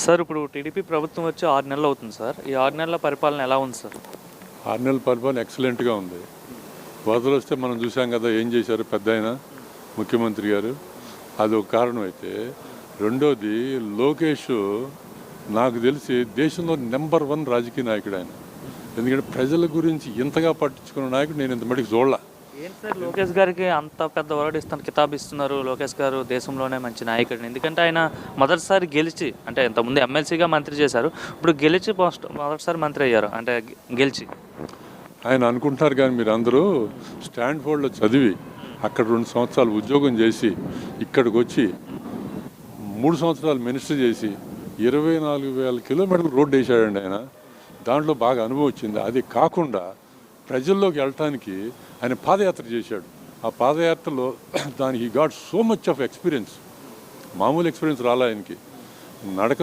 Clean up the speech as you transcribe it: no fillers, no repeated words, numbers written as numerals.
Sir ఇప్పుడు TDP ప్రభుత్వం వచ్చి 6 నెలలు అవుతుంది సార్. ఈ 6 నెలల పరిపాలన ఎలా ఉంది సార్? 6 నెలల పరిపాలన ఎక్సలెంట్గా ఉంది. వరదలు వస్తే మనం చూసాం కదా ఏం చేశారు పెద్దాయన ముఖ్యమంత్రి గారు. అది ఒక కారణం అయితే, రెండోది లోకేష్ నాకు తెలిసి దేశంలో నెంబర్ 1 రాజకీయ నాయకుడు ఆయన. ఎందుకంటే ప్రజల గురించి ఇంతగా పట్టించుకున్న నాయకుడు నేను ఇంత మటుకు చూడలే. ఏంటి సార్ లోకేష్ గారికి అంత పెద్ద అవార్డు ఇస్తాను కితాబ్ ఇస్తున్నారు? లోకేష్ గారు దేశంలోనే మంచి నాయకుడిని. ఎందుకంటే ఆయన మొదటిసారి గెలిచి, అంటే ఇంతకుముందు ఎమ్మెల్సీగా మంత్రి చేశారు, ఇప్పుడు గెలిచి మొదటిసారి మంత్రి అయ్యారు, అంటే గెలిచి. ఆయన అనుకుంటున్నారు కానీ మీరు అందరూ స్టాన్ఫోర్డ్లో చదివి అక్కడ 2 సంవత్సరాలు ఉద్యోగం చేసి ఇక్కడికి వచ్చి 3 సంవత్సరాలు మినిస్టర్ చేసి 24,000 కిలోమీటర్లు రోడ్డు వేసాడండి ఆయన. దాంట్లో బాగా అనుభవం వచ్చింది. అది కాకుండా ప్రజల్లోకి వెళ్ళటానికి ఆయన పాదయాత్ర చేశాడు. ఆ పాదయాత్రలో దానికి got so much of experience. మామూలు ఎక్స్పీరియన్స్ రాలే ఆయనకి. నడక